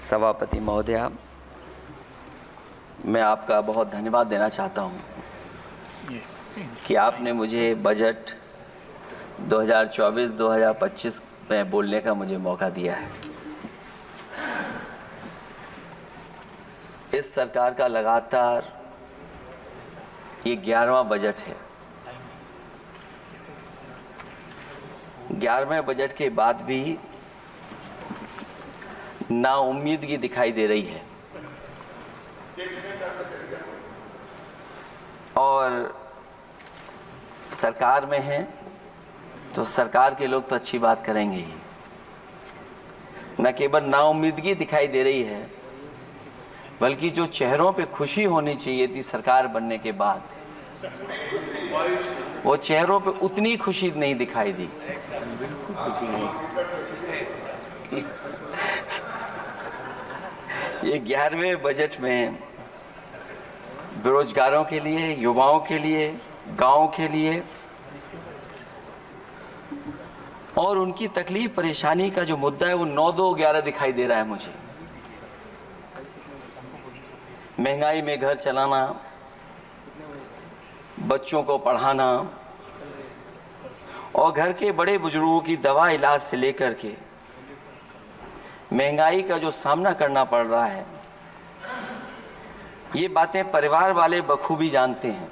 सभापति महोदया, मैं आपका बहुत धन्यवाद देना चाहता हूं कि आपने मुझे बजट 2024-2025 में बोलने का मुझे मौका दिया है। इस सरकार का लगातार ये 11वां बजट है। 11वें बजट के बाद भी नाउम्मीदगी दिखाई दे रही है और सरकार में हैं तो सरकार के लोग तो अच्छी बात करेंगे ही। न केवल नाउम्मीदगी दिखाई दे रही है बल्कि जो चेहरों पे खुशी होनी चाहिए थी सरकार बनने के बाद, वो चेहरों पे उतनी खुशी नहीं दिखाई दी। बिल्कुल खुशी नहीं। ये 11वें बजट में बेरोजगारों के लिए, युवाओं के लिए, गांवों के लिए और उनकी तकलीफ परेशानी का जो मुद्दा है वो 9-2-11 दिखाई दे रहा है मुझे। महंगाई में घर चलाना, बच्चों को पढ़ाना और घर के बड़े बुजुर्गों की दवा इलाज से लेकर के महंगाई का जो सामना करना पड़ रहा है, ये बातें परिवार वाले बखूबी जानते हैं।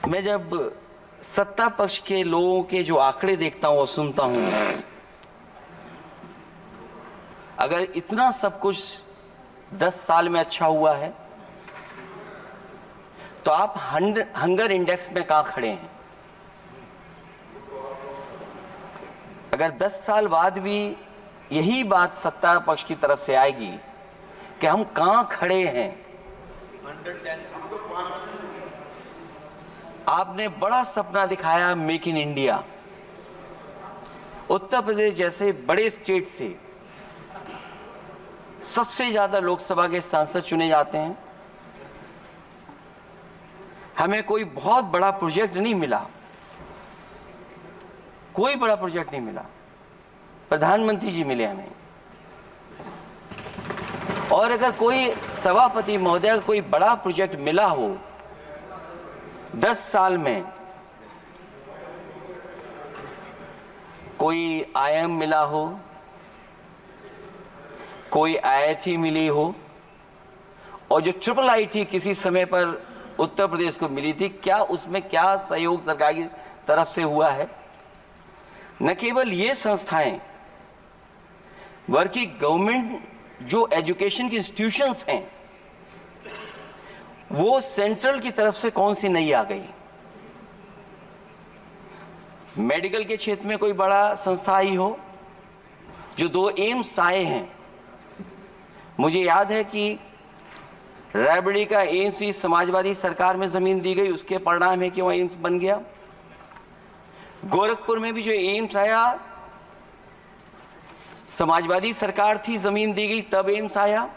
मैं जब सत्ता पक्ष के लोगों के जो आंकड़े देखता हूं और सुनता हूं, अगर इतना सब कुछ 10 साल में अच्छा हुआ है तो आप हंगर इंडेक्स में कहां खड़े हैं? अगर 10 साल बाद भी यही बात सत्ता पक्ष की तरफ से आएगी कि हम कहां खड़े हैं। आपने बड़ा सपना दिखाया make in India. Uttar Pradesh जैसे बड़े स्टेट से सबसे ज्यादा लोकसभा के सांसद चुने जाते हैं। हमें कोई बहुत बड़ा प्रोजेक्ट नहीं मिला, कोई बड़ा प्रोजेक्ट नहीं मिला। प्रधानमंत्री जी मिले हमें। और अगर कोई सभापति महोदय का कोई बड़ा प्रोजेक्ट मिला हो 10 साल में, कोई आईआईएम मिला हो, कोई आईआईटी मिली हो और जो ट्रिपल आईटी किसी समय पर उत्तर प्रदेश को मिली थी, क्या उसमें क्या सहयोग सरकार की तरफ से हुआ है? न केवल ये संस्थाएं बल्कि गवर्नमेंट जो एजुकेशन की इंस्टीट्यूशंस हैं वो सेंट्रल की तरफ से कौन सी नई आ गई? मेडिकल के क्षेत्र में कोई बड़ा संस्था आई हो? जो 2 एम्स आए हैं, मुझे याद है कि रायबरेली का एम्स भी समाजवादी सरकार में जमीन दी गई, उसके परिणाम है कि वह एम्स बन गया। गोरखपुर में भी जो एम्स आया, समाजवादी सरकार थी, जमीन दी गई, तब एम्स आया।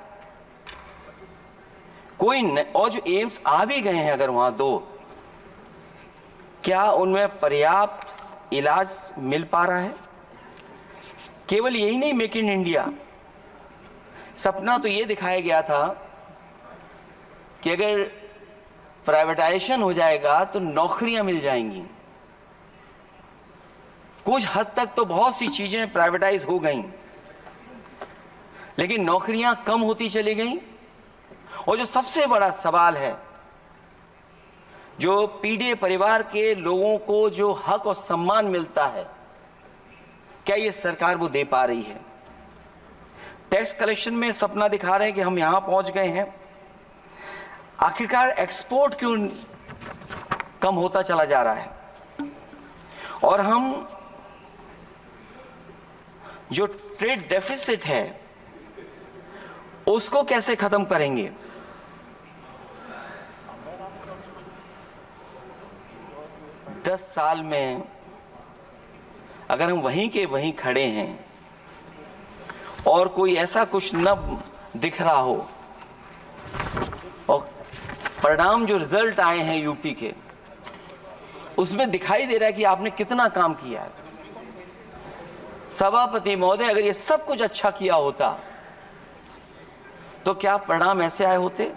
और जो एम्स आ भी गए हैं अगर वहां 2, क्या उनमें पर्याप्त इलाज मिल पा रहा है? केवल यही नहीं, मेक इन इंडिया सपना तो ये दिखाया गया था कि अगर प्राइवेटाइजेशन हो जाएगा तो नौकरियां मिल जाएंगी। कुछ हद तक तो बहुत सी चीजें प्राइवेटाइज हो गईं, लेकिन नौकरियां कम होती चली गईं। और जो सबसे बड़ा सवाल है, जो पीड़ित परिवार के लोगों को जो हक और सम्मान मिलता है, क्या ये सरकार वो दे पा रही है? टैक्स कलेक्शन में सपना दिखा रहे हैं कि हम यहां पहुंच गए हैं। आखिरकार एक्सपोर्ट क्यों कम होता चला जा रहा है? और हम जो ट्रेड डेफिसिट है उसको कैसे खत्म करेंगे? दस साल में अगर हम वहीं के वहीं खड़े हैं और कोई ऐसा कुछ न दिख रहा हो और परिणाम जो रिजल्ट आए हैं यूपी के, उसमें दिखाई दे रहा है कि आपने कितना काम किया है। सभापति महोदय, अगर ये सब कुछ अच्छा किया होता तो क्या परिणाम ऐसे आए होते?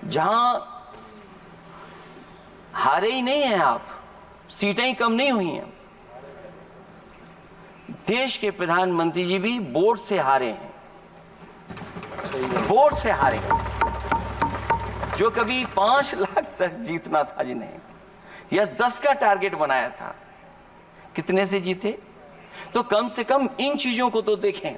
जहां हारे ही नहीं हैं आप, सीटें ही कम नहीं हुई हैं। देश के प्रधानमंत्री जी भी वोट से हारे हैं, वोट से हारे हैं। जो कभी 5 लाख तक जीतना था जिन्हें, या 10 का टारगेट बनाया था, कितने से जीते? तो कम से कम इन चीजों को तो देखें।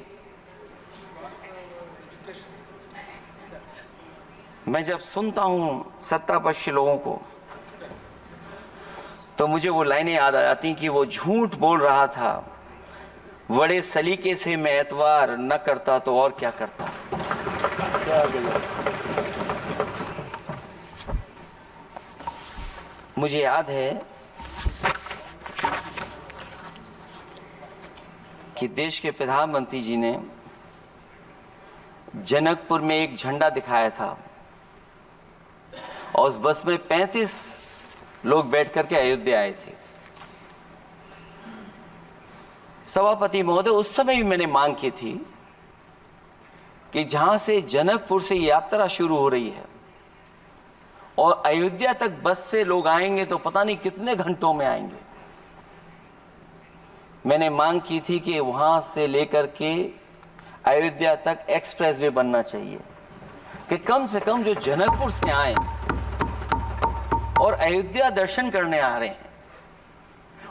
मैं जब सुनता हूं सत्तापक्ष लोगों को तो मुझे वो लाइनें याद आ जाती कि वो झूठ बोल रहा था, बड़े सलीके से मैं एतवार न करता तो और क्या करता। मुझे याद है कि देश के प्रधानमंत्री जी ने जनकपुर में एक झंडा दिखाया था और उस बस में 35 लोग बैठ करके अयोध्या आए थे। सभापति महोदय, उस समय भी मैंने मांग की थी कि जहां से जनकपुर से यात्रा शुरू हो रही है और अयोध्या तक बस से लोग आएंगे तो पता नहीं कितने घंटों में आएंगे। मैंने मांग की थी कि वहां से लेकर के अयोध्या तक एक्सप्रेसवे बनना चाहिए कि कम से कम जो जनकपुर से आए और अयोध्या दर्शन करने आ रहे हैं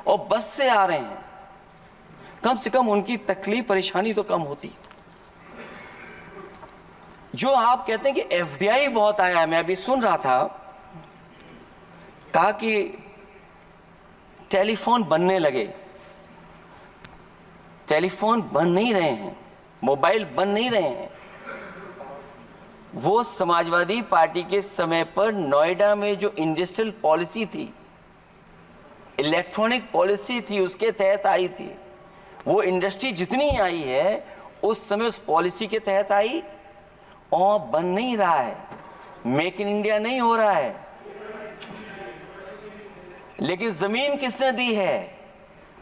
और बस से आ रहे हैं, कम से कम उनकी तकलीफ परेशानी तो कम होती। जो आप कहते हैं कि एफडीआई बहुत आया है, मैं अभी सुन रहा था, कहा कि टेलीफोन बनने लगे। टेलीफोन बन नहीं रहे हैं, मोबाइल बन नहीं रहे हैं। वो समाजवादी पार्टी के समय पर नोएडा में जो इंडस्ट्रियल पॉलिसी थी, इलेक्ट्रॉनिक पॉलिसी थी, उसके तहत आई थी। वो इंडस्ट्री जितनी आई है उस समय उस पॉलिसी के तहत आई और बन नहीं रहा है, मेक इन इंडिया नहीं हो रहा है। लेकिन जमीन किसने दी है?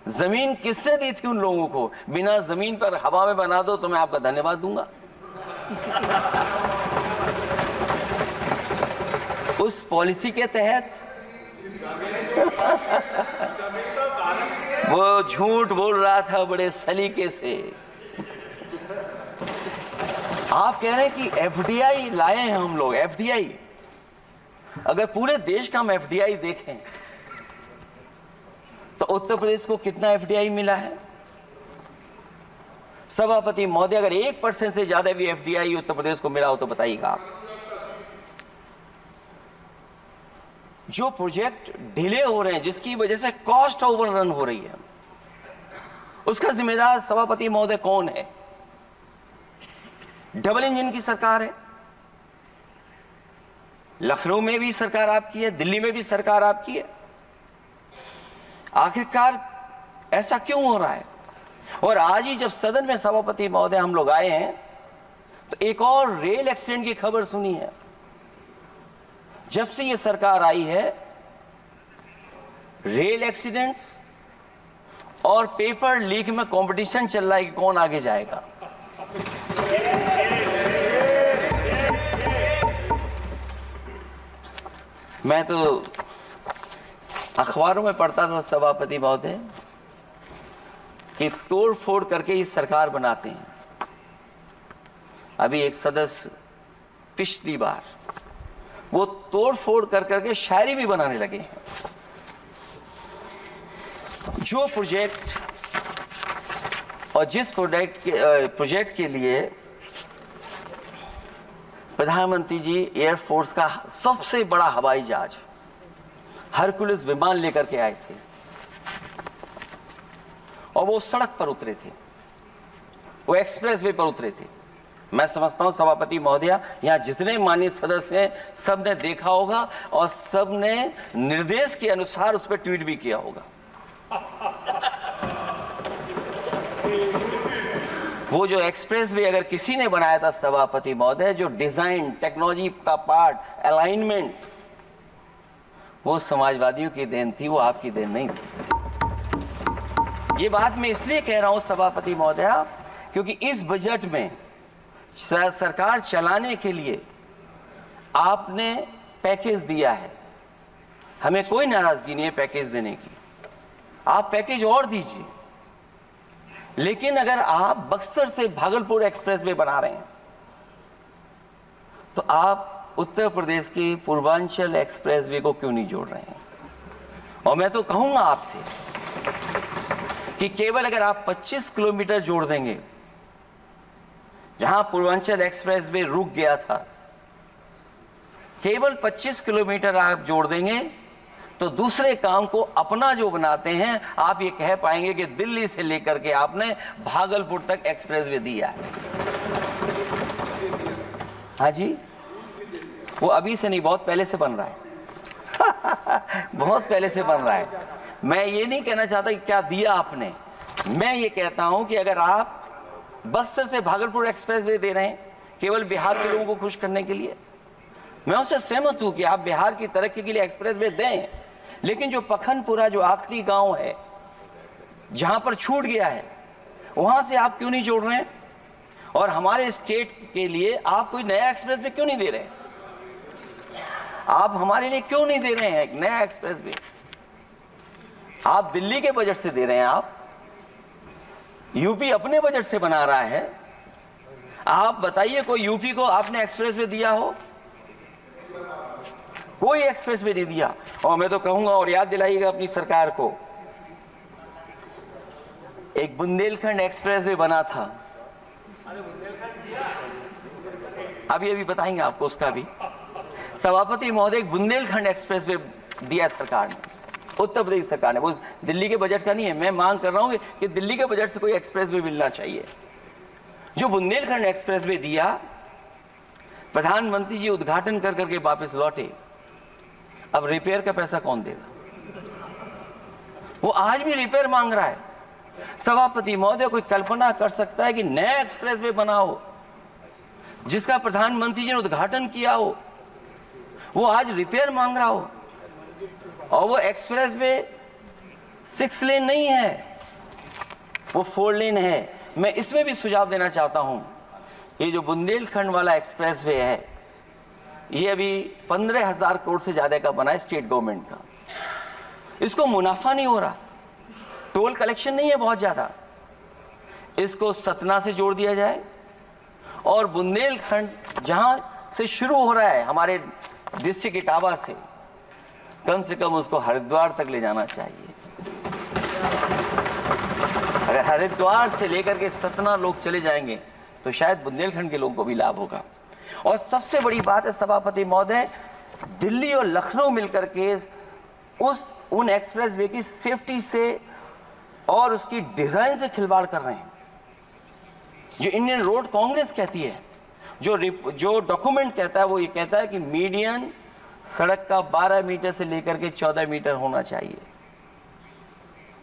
जमीन किसने दी थी उन लोगों को? बिना जमीन पर हवा में बना दो तो मैं आपका धन्यवाद दूंगा। उस पॉलिसी के तहत वो झूठ बोल रहा था बड़े सलीके से। आप कह रहे हैं कि एफडीआई लाए हैं हम लोग। एफडीआई, अगर पूरे देश का हम एफडीआई देखें तो उत्तर प्रदेश को कितना एफडीआई मिला है? सभापति महोदय, अगर 1% से ज्यादा भी एफडीआई उत्तर प्रदेश को मिला हो तो बताइएगा आप। जो प्रोजेक्ट डिले हो रहे हैं, जिसकी वजह से कॉस्ट ओवररन हो रही है, उसका जिम्मेदार सभापति महोदय कौन है? डबल इंजन की सरकार है। लखनऊ में भी सरकार आपकी है, दिल्ली में भी सरकार आपकी है। आखिरकार ऐसा क्यों हो रहा है? और आज ही जब सदन में सभापति महोदय हम लोग आए हैं तो एक और रेल एक्सीडेंट की खबर सुनी है। जब से ये सरकार आई है, रेल एक्सीडेंट्स और पेपर लीक में कंपटीशन चल रहा है कि कौन आगे जाएगा। मैं तो अखबारों में पढ़ता था सभापति महोदय कि तोड़ फोड़ करके ये सरकार बनाते हैं। अभी एक सदस्य पिछली बार वो तोड़ फोड़ कर करके शायरी भी बनाने लगे हैं। जो प्रोजेक्ट और जिस प्रोजेक्ट के लिए प्रधानमंत्री जी एयरफोर्स का सबसे बड़ा हवाई जहाज हरकुलिस विमान लेकर के आए थे और वो सड़क पर उतरे थे, वो एक्सप्रेस वे पर उतरे थे। मैं समझता हूं सभापति महोदया, यहां जितने माननीय सदस्य हैं सबने देखा होगा और सबने निर्देश के अनुसार उस पर ट्वीट भी किया होगा। वो जो एक्सप्रेस वे अगर किसी ने बनाया था सभापति महोदय, जो डिजाइन, टेक्नोलॉजी का पार्ट, अलाइनमेंट, वो समाजवादियों की देन थी, वो आपकी देन नहीं थी। ये बात मैं इसलिए कह रहा हूं सभापति महोदया, क्योंकि इस बजट में सरकार चलाने के लिए आपने पैकेज दिया है। हमें कोई नाराजगी नहीं है पैकेज देने की, आप पैकेज और दीजिए। लेकिन अगर आप बक्सर से भागलपुर एक्सप्रेसवे बना रहे हैं तो आप उत्तर प्रदेश के पूर्वांचल एक्सप्रेसवे को क्यों नहीं जोड़ रहे हैं? और मैं तो कहूंगा आपसे कि केवल अगर आप 25 किलोमीटर जोड़ देंगे, जहां पूर्वांचल एक्सप्रेसवे रुक गया था, केवल 25 किलोमीटर आप जोड़ देंगे तो दूसरे काम को अपना जो बनाते हैं, आप ये कह पाएंगे कि दिल्ली से लेकर के आपने भागलपुर तक एक्सप्रेसवे दिया है। हाँ जी, वो अभी से नहीं, बहुत पहले से बन रहा है। बहुत पहले से बन रहा है। मैं ये नहीं कहना चाहता कि क्या दिया आपने, मैं ये कहता हूं कि अगर आप बक्सर से भागलपुर एक्सप्रेसवे दे रहे हैं केवल बिहार के लोगों को खुश करने के लिए, मैं उससे सहमत हूं कि आप बिहार की तरक्की के लिए एक्सप्रेसवे दें, लेकिन जो पखनपुरा जो आखिरी गांव है जहां पर छूट गया है, वहां से आप क्यों नहीं जोड़ रहे हैं? और हमारे स्टेट के लिए आप कोई नया एक्सप्रेसवे क्यों नहीं दे रहे हैं? आप हमारे लिए क्यों नहीं दे रहे हैं एक नया एक्सप्रेसवे? आप दिल्ली के बजट से दे रहे हैं, आप यूपी अपने बजट से बना रहा है। आप बताइए कोई यूपी को आपने एक्सप्रेसवे दिया हो? कोई एक्सप्रेसवे नहीं दिया। और मैं तो कहूंगा, और याद दिलाइएगा अपनी सरकार को, एक बुंदेलखंड एक्सप्रेसवे बना था, अभी बताएंगे आपको उसका भी। सभापति महोदय, एक बुंदेलखंड एक्सप्रेसवे दिया सरकार ने, उत्तर प्रदेश सरकार ने, वो दिल्ली के बजट का नहीं है। मैं मांग कर रहा हूं कि दिल्ली के बजट से कोई एक्सप्रेसवे मिलना चाहिए। जो बुंदेलखंड एक्सप्रेसवे दिया, प्रधानमंत्री जी उद्घाटन कर करके वापस लौटे। अब रिपेयर का पैसा कौन देगा? वो आज भी रिपेयर मांग रहा है। सभापति महोदय, कोई कल्पना कर सकता है कि नया एक्सप्रेसवे बना हो जिसका प्रधानमंत्री जी ने उद्घाटन किया हो, वो आज रिपेयर मांग रहा हो? और वो एक्सप्रेसवे 6 लेन नहीं है, वो 4 लेन है। मैं इसमें भी सुझाव देना चाहता हूं, ये जो बुंदेलखंड वाला एक्सप्रेसवे है, ये अभी 15,000 करोड़ से ज्यादा का बना है स्टेट गवर्नमेंट का। इसको मुनाफा नहीं हो रहा, टोल कलेक्शन नहीं है बहुत ज्यादा। इसको सतना से जोड़ दिया जाए और बुंदेलखंड जहां से शुरू हो रहा है हमारे डिस्ट्रिक्ट इटावा से कम उसको हरिद्वार तक ले जाना चाहिए। अगर हरिद्वार से लेकर के सतना लोग चले जाएंगे तो शायद बुंदेलखंड के लोगों को भी लाभ होगा। और सबसे बड़ी बात है सभापति महोदय, दिल्ली और लखनऊ मिलकर के उन एक्सप्रेसवे की सेफ्टी से और उसकी डिजाइन से खिलवाड़ कर रहे हैं। जो इंडियन रोड कांग्रेस कहती है, जो डॉक्यूमेंट कहता है, वो ये कहता है कि मीडियन सड़क का 12 मीटर से लेकर के 14 मीटर होना चाहिए।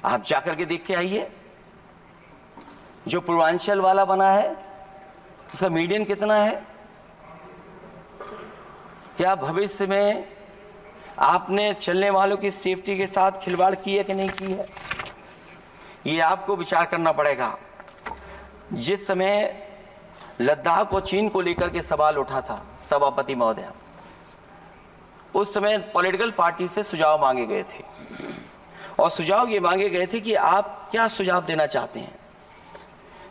आप जाकर के देख के आइए, जो पूर्वांचल वाला बना है उसका मीडियन कितना है? क्या भविष्य में आपने चलने वालों की सेफ्टी के साथ खिलवाड़ की है कि नहीं की है? ये आपको विचार करना पड़ेगा। जिस समय लद्दाख और चीन को लेकर के सवाल उठा था सभापति महोदय, उस समय पॉलिटिकल पार्टी से सुझाव मांगे गए थे और सुझाव ये मांगे गए थे कि आप क्या सुझाव देना चाहते हैं।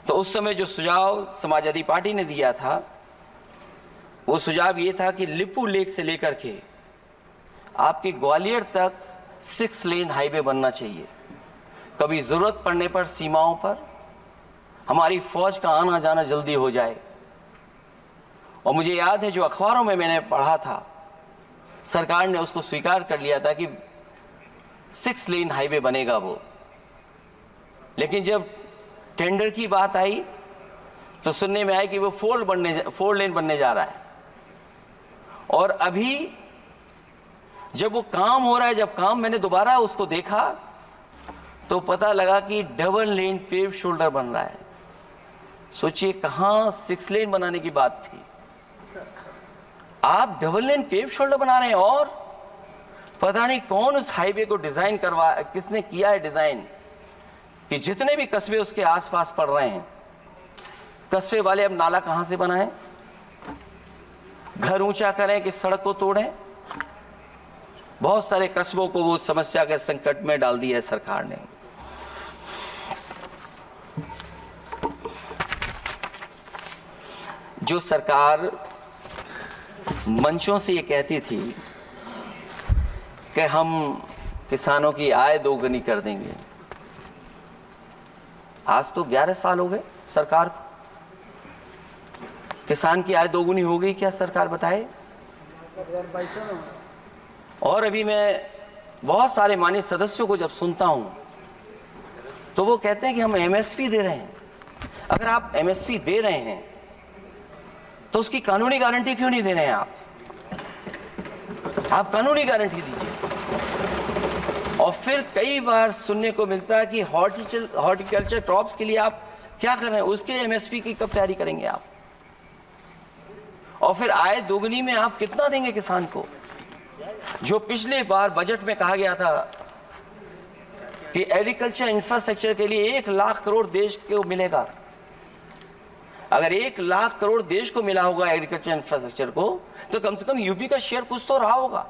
तो उस समय जो सुझाव समाजवादी पार्टी ने दिया था, वो सुझाव ये था कि लिपू लेक से लेकर के आपके ग्वालियर तक 6 लेन हाईवे बनना चाहिए। कभी जरूरत पड़ने पर सीमाओं पर हमारी फौज का आना जाना जल्दी हो जाए। और मुझे याद है, जो अखबारों में मैंने पढ़ा था, सरकार ने उसको स्वीकार कर लिया था कि 6 लेन हाईवे बनेगा वो। लेकिन जब टेंडर की बात आई तो सुनने में आया कि वो 4 लेन बनने जा रहा है। और अभी जब वो काम हो रहा है, जब काम मैंने दोबारा उसको देखा तो पता लगा कि डबल लेन पेव शोल्डर बन रहा है। सोचिए, कहां 6 लेन बनाने की बात थी, आप डबल लेन पेव शोल्डर बना रहे हैं। और पता नहीं कौन उस हाईवे को डिजाइन किसने किया है डिजाइन, कि जितने भी कस्बे उसके आसपास पड़ रहे हैं, कस्बे वाले अब नाला कहां से बनाएं, घर ऊंचा करें कि सड़क को तोड़ें। बहुत सारे कस्बों को वो समस्या के संकट में डाल दिया है सरकार ने। जो सरकार मंचों से ये कहती थी कि हम किसानों की आय दोगुनी कर देंगे, आज तो 11 साल हो गए सरकार को। किसान की आय दोगुनी हो गई क्या सरकार बताए? और अभी मैं बहुत सारे माननीय सदस्यों को जब सुनता हूं तो वो कहते हैं कि हम एमएसपी दे रहे हैं। अगर आप एमएसपी दे रहे हैं तो उसकी कानूनी गारंटी क्यों नहीं दे रहे हैं? आप कानूनी गारंटी दीजिए। और फिर कई बार सुनने को मिलता है कि हॉर्टिकल्चर क्रॉप्स के लिए आप क्या कर रहे हैं, उसके एमएसपी की कब तैयारी करेंगे आप? और फिर आय दोगुनी में आप कितना देंगे किसान को? जो पिछले बार बजट में कहा गया था कि एग्रीकल्चर इंफ्रास्ट्रक्चर के लिए 1 लाख करोड़ देश को मिलेगा। अगर 1 लाख करोड़ देश को मिला होगा एग्रीकल्चर इंफ्रास्ट्रक्चर को, तो कम से कम यूपी का शेयर कुछ तो रहा होगा।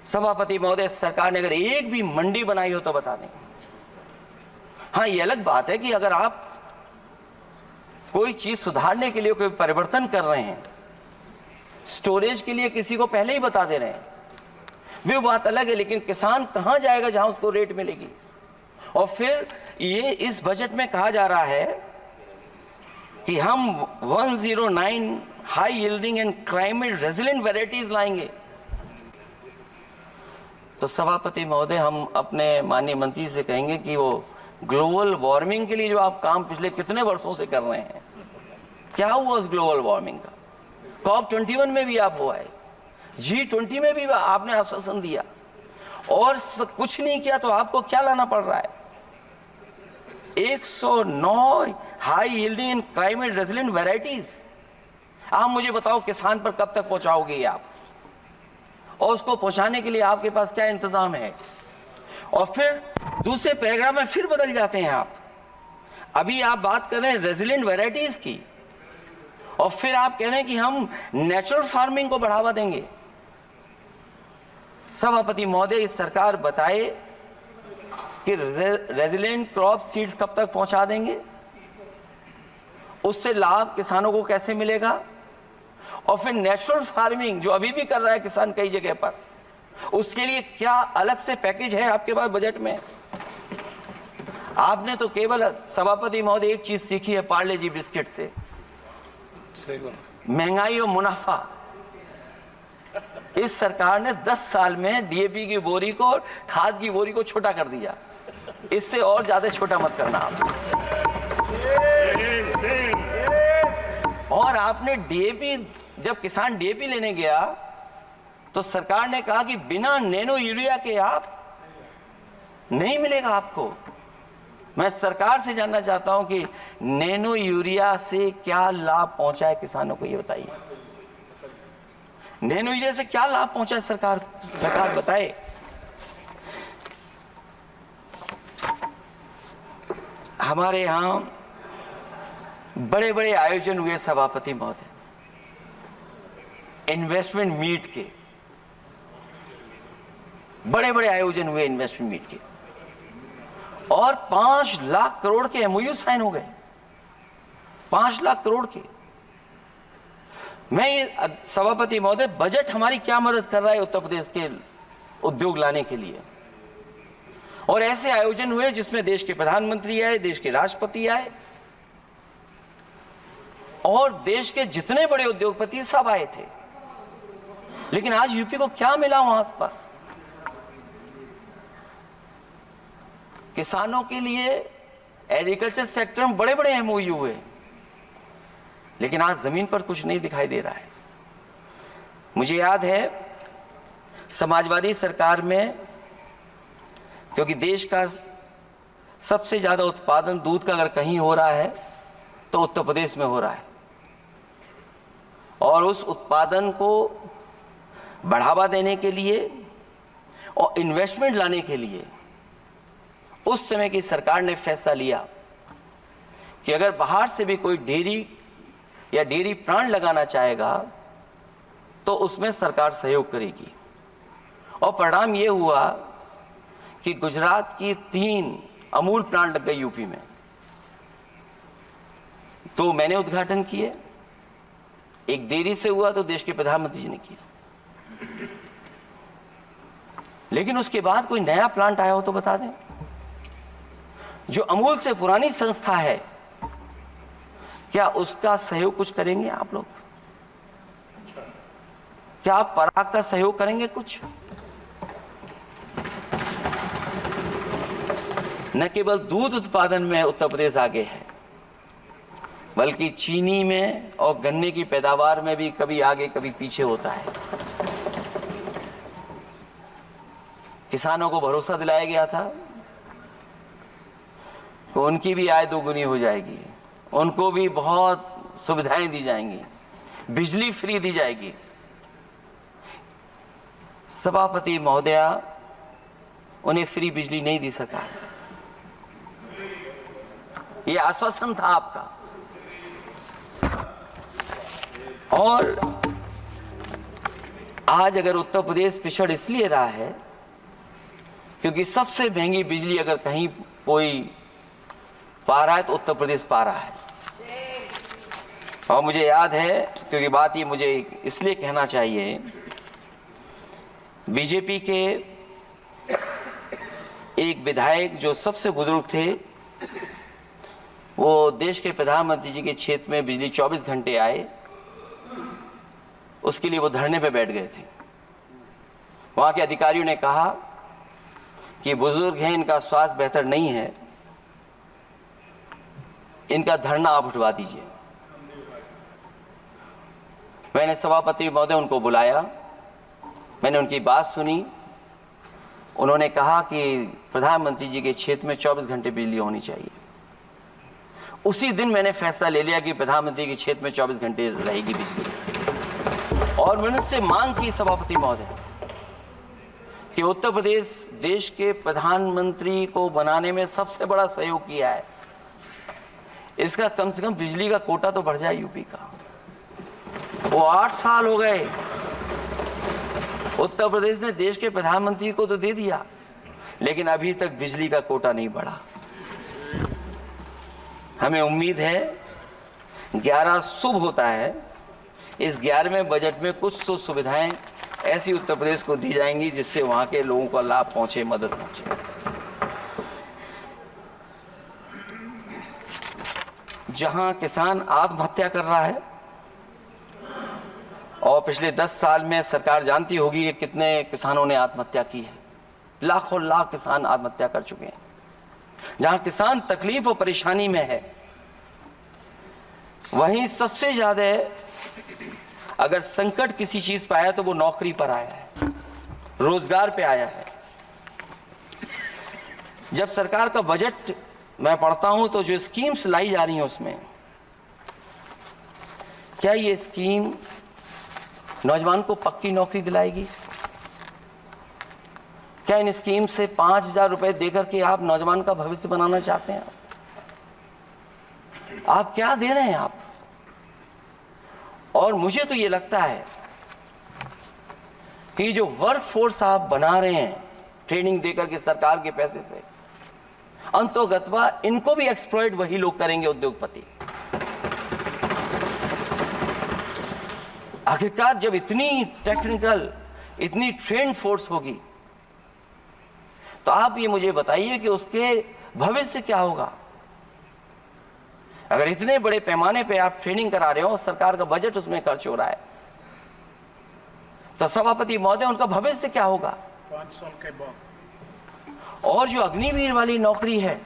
सभापति महोदय, सरकार ने अगर एक भी मंडी बनाई हो तो बता दें। हाँ, ये अलग बात है कि अगर आप कोई चीज सुधारने के लिए कोई परिवर्तन कर रहे हैं, स्टोरेज के लिए किसी को पहले ही बता दे रहे हैं, वो बात अलग है। लेकिन किसान कहां जाएगा जहां उसको रेट मिलेगी? और फिर ये इस बजट में कहा जा रहा है कि हम 109 high yielding and climate resilient varieties लाएंगे। तो सभापति महोदय, हम अपने माननीय मंत्री से कहेंगे कि वो ग्लोबल वार्मिंग के लिए जो आप काम पिछले कितने वर्षों से कर रहे हैं, क्या हुआ उस ग्लोबल वार्मिंग का? COP21 में भी आप हुआ है, G20 में भी आपने आश्वासन दिया, और कुछ नहीं किया। तो आपको क्या लाना पड़ रहा है? 109 high yielding and climate resilient varieties. आप मुझे बताओ किसान पर कब तक पहुंचाओगे आप? और उसको पहुंचाने के लिए आपके पास क्या इंतजाम है? और फिर दूसरे पैराग्राफ में फिर बदल जाते हैं आप। अभी आप बात कर रहे हैं रेजिलेंट वैरायटीज की, और फिर आप कह रहे हैं कि हम नेचुरल फार्मिंग को बढ़ावा देंगे। सभापति महोदय, इस सरकार बताए कि रेजिलेंट क्रॉप सीड्स कब तक पहुंचा देंगे, उससे लाभ किसानों को कैसे मिलेगा? और फिर नेचुरल फार्मिंग जो अभी भी कर रहा है किसान कई जगह पर, उसके लिए क्या अलग से पैकेज है आपके पास बजट में? आपने तो केवल सभापति महोदय एक चीज सीखी है पार्ले जी बिस्किट से, महंगाई और मुनाफा। इस सरकार ने 10 साल में डीएपी की बोरी को, खाद की बोरी को छोटा कर दिया। इससे और ज्यादा छोटा मत करना आप। और आपने डीएपी, जब किसान डीएपी लेने गया तो सरकार ने कहा कि बिना नैनो यूरिया के आप नहीं मिलेगा आपको। मैं सरकार से जानना चाहता हूं कि नैनो यूरिया से क्या लाभ पहुंचा है किसानों को, ये बताइए। नैनो यूरिया से क्या लाभ पहुंचा है सरकार बताए। हमारे यहां बड़े बड़े आयोजन हुए सभापति महोदय, इन्वेस्टमेंट मीट के बड़े बड़े आयोजन हुए इन्वेस्टमेंट मीट के, और 5 लाख करोड़ के एमओयू साइन हो गए। 5 लाख करोड़ के। मैं ये सभापति महोदय, बजट हमारी क्या मदद कर रहा है उत्तर प्रदेश के उद्योग लाने के लिए? और ऐसे आयोजन हुए जिसमें देश के प्रधानमंत्री आए, देश के राष्ट्रपति आए, और देश के जितने बड़े उद्योगपति सब आए थे। लेकिन आज यूपी को क्या मिला वहां पर? किसानों के लिए एग्रीकल्चर सेक्टर में बड़े बड़े एमओयू हुए, लेकिन आज जमीन पर कुछ नहीं दिखाई दे रहा है। मुझे याद है समाजवादी सरकार में, क्योंकि देश का सबसे ज्यादा उत्पादन दूध का अगर कहीं हो रहा है तो उत्तर प्रदेश में हो रहा है, और उस उत्पादन को बढ़ावा देने के लिए और इन्वेस्टमेंट लाने के लिए उस समय की सरकार ने फैसला लिया कि अगर बाहर से भी कोई डेयरी या डेयरी प्लांट लगाना चाहेगा तो उसमें सरकार सहयोग करेगी। और परिणाम यह हुआ कि गुजरात की 3 अमूल प्लांट लग गए यूपी में। तो मैंने उद्घाटन किए, एक डेयरी से हुआ तो देश के प्रधानमंत्री जी ने किया। लेकिन उसके बाद कोई नया प्लांट आया हो तो बता दें। जो अमूल से पुरानी संस्था है, क्या उसका सहयोग कुछ करेंगे आप लोग? क्या आप पराग का सहयोग करेंगे कुछ? न केवल दूध उत्पादन में उत्तर प्रदेश आगे है, बल्कि चीनी में और गन्ने की पैदावार में भी कभी आगे कभी पीछे होता है। किसानों को भरोसा दिलाया गया था कि उनकी भी आय दोगुनी हो जाएगी, उनको भी बहुत सुविधाएं दी जाएंगी, बिजली फ्री दी जाएगी। सभापति महोदया उन्हें फ्री बिजली नहीं दी सका। यह आश्वासन था आपका। और आज अगर उत्तर प्रदेश पिछड़ इसलिए रहा है क्योंकि सबसे महंगी बिजली अगर कहीं कोई पा रहा है तो उत्तर प्रदेश पा रहा है। और मुझे याद है, क्योंकि बात ये मुझे इसलिए कहना चाहिए, बीजेपी के एक विधायक जो सबसे बुजुर्ग थे, वो देश के प्रधानमंत्री जी के क्षेत्र में बिजली 24 घंटे आए, उसके लिए वो धरने पे बैठ गए थे। वहां के अधिकारियों ने कहा कि बुजुर्ग हैं, इनका स्वास्थ्य बेहतर नहीं है, इनका धरना आप उठवा दीजिए। मैंने सभापति महोदय उनको बुलाया, मैंने उनकी बात सुनी। उन्होंने कहा कि प्रधानमंत्री जी के क्षेत्र में 24 घंटे बिजली होनी चाहिए। उसी दिन मैंने फैसला ले लिया कि प्रधानमंत्री के क्षेत्र में 24 घंटे रहेगी बिजली। और मैंने उससे मांग की सभापति महोदय कि उत्तर प्रदेश देश के प्रधानमंत्री को बनाने में सबसे बड़ा सहयोग किया है, इसका कम से कम बिजली का कोटा तो बढ़ जाए यूपी का। वो 8 साल हो गए, उत्तर प्रदेश ने देश के प्रधानमंत्री को तो दे दिया, लेकिन अभी तक बिजली का कोटा नहीं बढ़ा। हमें उम्मीद है 11 शुभ होता है, इस 11वें बजट में कुछ तो सुविधाएं ऐसी उत्तर प्रदेश को दी जाएंगी जिससे वहां के लोगों को लाभ पहुंचे, मदद पहुंचे। जहां किसान आत्महत्या कर रहा है, और पिछले 10 साल में सरकार जानती होगी कि कितने किसानों ने आत्महत्या की है, लाखों लाख किसान आत्महत्या कर चुके हैं। जहां किसान तकलीफ और परेशानी में है, वहीं सबसे ज्यादा अगर संकट किसी चीज पर आया तो वो नौकरी पर आया है, रोजगार पे आया है। जब सरकार का बजट मैं पढ़ता हूं तो जो स्कीम्स लाई जा रही हैं उसमें, क्या ये स्कीम नौजवान को पक्की नौकरी दिलाएगी? क्या इन स्कीम से 5,000 रुपए देकर के आप नौजवान का भविष्य बनाना चाहते हैं? आप क्या दे रहे हैं आप? और मुझे तो ये लगता है कि जो वर्क फोर्स आप बना रहे हैं ट्रेनिंग देकर के सरकार के पैसे से, अंतोगत्वा इनको भी एक्सप्लॉइट वही लोग करेंगे, उद्योगपति। आखिरकार जब इतनी टेक्निकल, इतनी ट्रेन फोर्स होगी, तो आप ये मुझे बताइए कि उसके भविष्य क्या होगा। अगर इतने बड़े पैमाने पे आप ट्रेनिंग करा रहे हो, सरकार का बजट उसमें खर्च हो रहा है, तो सभापति महोदय उनका भविष्य क्या होगा 5 साल के बाद? और जो अग्निवीर वाली नौकरी है,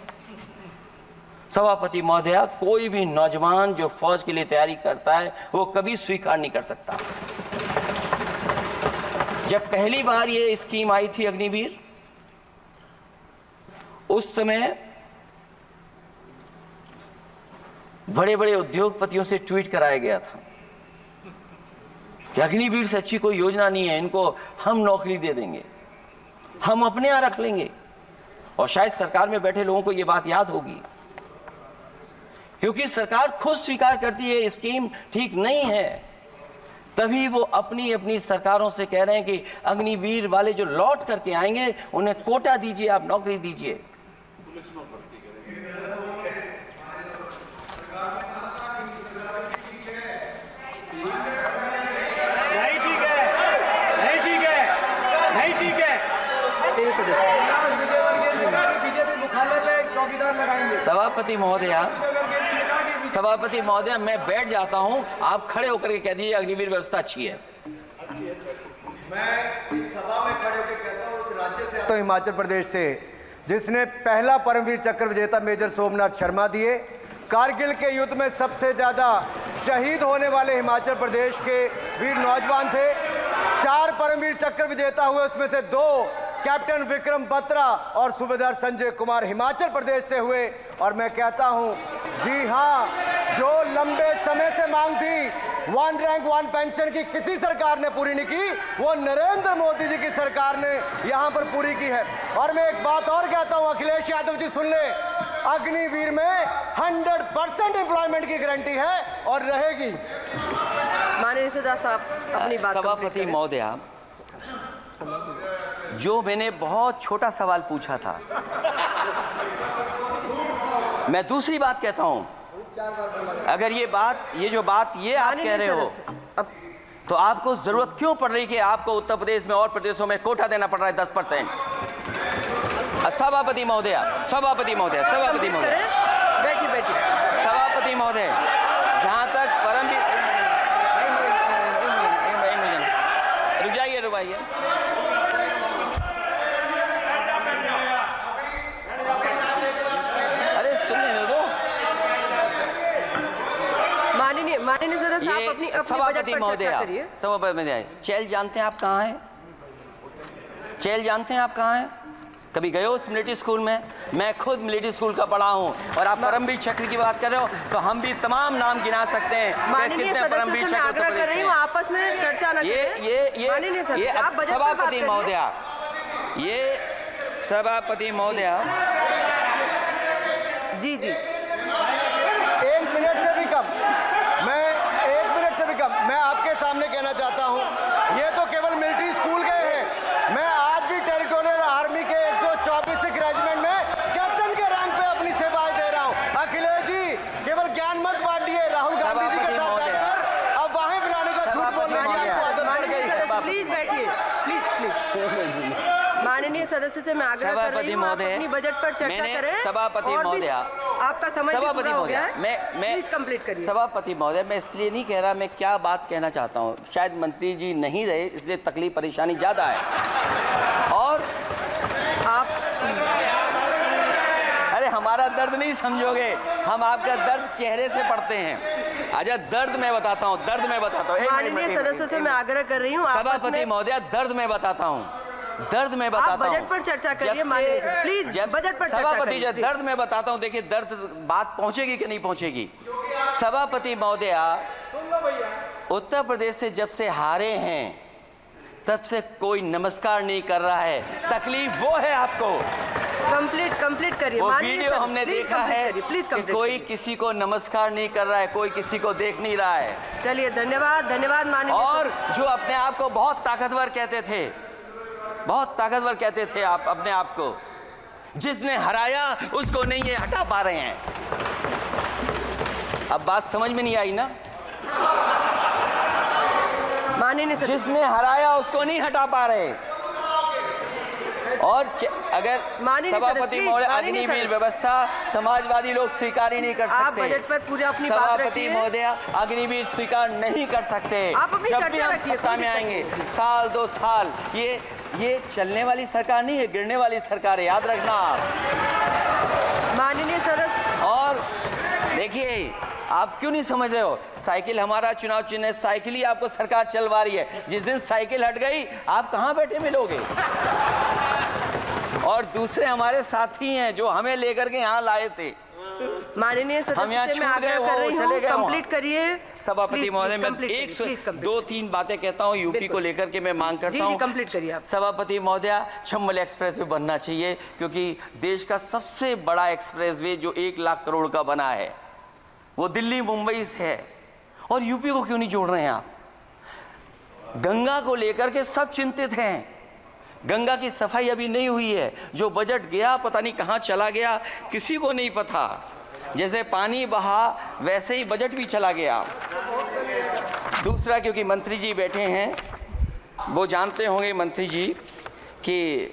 सभापति महोदया, कोई भी नौजवान जो फौज के लिए तैयारी करता है वो कभी स्वीकार नहीं कर सकता। जब पहली बार ये स्कीम आई थी अग्निवीर, उस समय बड़े बड़े उद्योगपतियों से ट्वीट कराया गया था कि अग्निवीर से अच्छी कोई योजना नहीं है, इनको हम नौकरी दे देंगे, हम अपने यहां रख लेंगे। और शायद सरकार में बैठे लोगों को ये बात याद होगी, क्योंकि सरकार खुद स्वीकार करती है स्कीम ठीक नहीं है, तभी वो अपनी अपनी सरकारों से कह रहे हैं कि अग्निवीर वाले जो लौट करके आएंगे उन्हें कोटा दीजिए, आप नौकरी दीजिए। सभापति महोदय, मैं बैठ जाता हूं, आप खड़े होकर के कह दीजिए अग्निवीर व्यवस्था अच्छी है। मैं इस सभा में खड़े होकर कहता हूं, उस राज्य से आता हूं, हिमाचल प्रदेश से, जिसने पहला परमवीर चक्र विजेता मेजर सोमनाथ शर्मा दिए। कारगिल के युद्ध में सबसे ज्यादा शहीद होने वाले हिमाचल प्रदेश के वीर नौजवान थे। 4 परमवीर चक्र विजेता हुए, उसमें से 2 कैप्टन विक्रम बत्रा और सूबेदार संजय कुमार हिमाचल प्रदेश से हुए। और मैं कहता हूं, जी हां, जो लंबे समय से मांग थी 1 रैंक 1 पेंशन की किसी सरकार ने पूरी नहीं की, वो नरेंद्र मोदी जी की सरकार ने यहां पर पूरी की है। और मैं एक बात और कहता हूं, अखिलेश यादव जी सुन ले, अग्निवीर में 100% एम्प्लॉयमेंट की गारंटी है और रहेगी। माननीय सदस्य साहब अपनी बात। सभापति महोदया, जो मैंने बहुत छोटा सवाल पूछा था, मैं दूसरी बात कहता हूं। अगर ये जो बात आप कह रहे हो, तो आपको जरूरत क्यों पड़ रही कि आपको उत्तर प्रदेश में और प्रदेशों में कोटा देना पड़ रहा है 10%? सभापति महोदय, सभापति महोदय, सभापति महोदय, बैठिए। सभापति महोदय, जहां तक परमवीर, रुक जाइए, अरे सुनिए दो। माननीय सदस्य आप अपनी सभापति महोदय, सभापति महोदय, चैल जानते हैं आप कहाँ हैं? चैल जानते हैं आप कहाँ हैं? कभी गए हो मिलिट्री स्कूल में? मैं खुद मिलिट्री स्कूल का पढ़ा हूँ। और आप परमवीर चक्र की बात कर रहे हो, तो हम भी तमाम नाम गिना सकते हैं। माननीय सदस्य से मैं आग्रह कर रही हूँ, आपस में चर्चा न करें। ये सभापति महोदय, ये सभापति महोदय, जी 1 मिनट से भी कम, मैं आपके सामने कहना चाहता हूं, ये तो केवल मिलिट्री स्कूल गए हैं। मैं आज भी टेरिटोरियल आर्मी के 124 रेजिमेंट में कैप्टन के रैंक पे अपनी सेवाएं दे रहा हूं। अखिलेश जी, केवल ज्ञान मत बांटिए। राहुल गांधी जी के साथ बैठकर अब वहां बुलाने का झूठ बोलने की आपको आदत पड़ गई। प्लीज बैठिए, प्लीज। माननीय सदस्य से मैं आग्रह कर रही हूं, आप अपनी बजट पर चर्चा करें। सभापति महोदय, आपका समय पूरा हो गया है, मैं प्लीज कंप्लीट करिए। सभापति महोदय, मैं इसलिए नहीं कह रहा, मैं क्या बात कहना चाहता हूँ, शायद मंत्री जी नहीं रहे इसलिए तकलीफ परेशानी ज्यादा है। और आप, अरे हमारा दर्द नहीं समझोगे, हम आपका दर्द चेहरे से पढ़ते हैं। अच्छा, दर्द मैं बताता हूँ, माननीय सदस्यों से मैं आग्रह कर रही हूँ, सभापति महोदय, दर्द मैं बताता हूँ। बजट पर चर्चा करिए, प्लीज बजट पर सभापति जी, दर्द मैं बताता हूँ। देखिए, दर्द बात पहुंचेगी कि नहीं पहुंचेगी। सभापति महोदय, उत्तर प्रदेश से जब से हारे हैं तब से कोई नमस्कार नहीं कर रहा है। तकलीफ वो है आपको। कंप्लीट करिए। वो वीडियो हमने देखा है कि कोई किसी को नमस्कार नहीं कर रहा है, कोई किसी को देख नहीं रहा है। चलिए, धन्यवाद माननीय। और जो अपने आप को बहुत ताकतवर कहते थे, आप अपने आप को, जिसने हराया उसको नहीं ये हटा पा रहे हैं। अब बात समझ में नहीं आई ना? माननीय जिसने हराया उसको नहीं हटा पा रहे। और अगर सभापति महोदय, अग्निवीर व्यवस्था समाजवादी लोग स्वीकार ही नहीं कर सकते। आप बजट पर पूरी अपनी बात रखिए। सभापति महोदय, अग्निवीर स्वीकार नहीं कर सकते। आप अपनी जब भी हम सत्ता में आएंगे, साल 2 साल, ये चलने वाली सरकार नहीं है, गिरने वाली सरकार है, याद रखना आप। माननीय सदस्य, और देखिए, आप क्यों नहीं समझ रहे हो? साइकिल हमारा चुनाव चिन्ह है, साइकिल ही आपको सरकार चलवा रही है। जिस दिन साइकिल हट गई, आप कहां बैठे मिलोगे? और दूसरे हमारे साथी हैं जो हमें लेकर के यहां लाए थे। माननीय हम यहाँ सदस्य से मैं छूट गए, आग्रह वो कर रही चले हूँ, गए वहाँ। कंप्लीट करिए। सभापति Please, महोदय, please, मैं complete करिए, please complete। दो तीन बातें कहता हूँ यूपी को बिल्कुल। लेकर के मैं मांग करता जी, हूँ। complete करिए आप। सभापति महोदय, चंबल एक्सप्रेस वे बनना चाहिए, क्योंकि देश का सबसे बड़ा एक्सप्रेस वे जो 1 लाख करोड़ का बना है वो दिल्ली मुंबई से है, और यूपी को क्यों नहीं जोड़ रहे हैं आप? गंगा को लेकर के सब चिंतित हैं, गंगा की सफाई अभी नहीं हुई है। जो बजट गया पता नहीं कहां चला गया, किसी को नहीं पता। जैसे पानी बहा वैसे ही बजट भी चला गया। दूसरा, क्योंकि मंत्री जी बैठे हैं, वो जानते होंगे मंत्री जी कि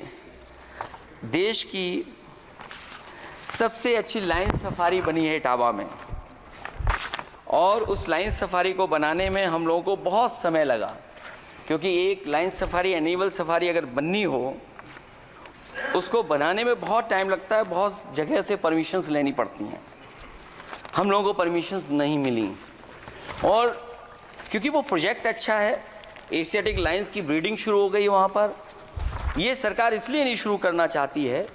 देश की सबसे अच्छी लाइन सफारी बनी है इटावा में, और उस लाइन सफारी को बनाने में हम लोगों को बहुत समय लगा, क्योंकि एक लाइन सफारी, एनिमल सफारी अगर बननी हो उसको बनाने में बहुत टाइम लगता है, बहुत जगह से परमिशंस लेनी पड़ती हैं। हम लोगों को परमिशंस नहीं मिली, और क्योंकि वो प्रोजेक्ट अच्छा है, एशियाटिक लाइन्स की ब्रीडिंग शुरू हो गई वहाँ पर। ये सरकार इसलिए नहीं शुरू करना चाहती है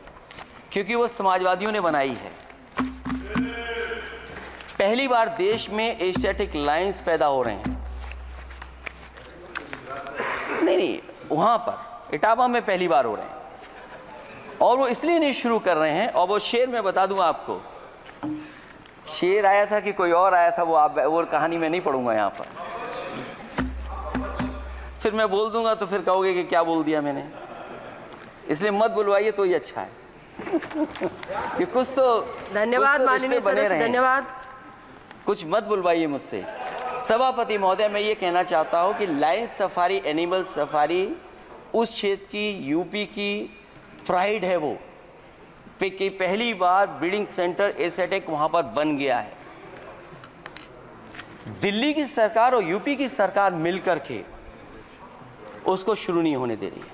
क्योंकि वो समाजवादियों ने बनाई है। पहली बार देश में एशियाटिक लाइन्स पैदा हो रहे हैं। नहीं, वहाँ पर इटावा में पहली बार हो रहे हैं, और वो इसलिए नहीं शुरू कर रहे हैं। और वो शेर मैं बता दूं आपको, शेर आया था कि कोई और आया था, वो कहानी मैं नहीं पढ़ूंगा यहाँ पर, फिर मैं बोल दूंगा तो फिर कहोगे कि क्या बोल दिया मैंने, इसलिए मत बुलवाइए तो ही अच्छा है। कि कुछ तो धन्यवाद माननीय सदस्य, धन्यवाद। कुछ मत बुलवाइए मुझसे। सभापति महोदय, मैं ये कहना चाहता हूँ कि लाइन सफारी, एनिमल सफारी उस क्षेत्र की, यूपी की प्राइड है वो, कि पहली बार ब्रीडिंग सेंटर एशियाटिक वहाँ पर बन गया है। दिल्ली की सरकार और यूपी की सरकार मिलकर के उसको शुरू नहीं होने दे रही है।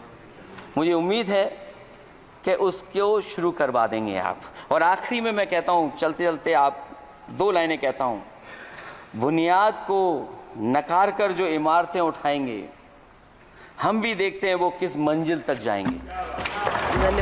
मुझे उम्मीद है कि उसको शुरू करवा देंगे आप। और आखिरी में मैं कहता हूँ, चलते चलते आप 2 लाइनें कहता हूँ। बुनियाद को नकार कर जो इमारतें उठाएंगे, हम भी देखते हैं वो किस मंजिल तक जाएंगे। धन्यवाद।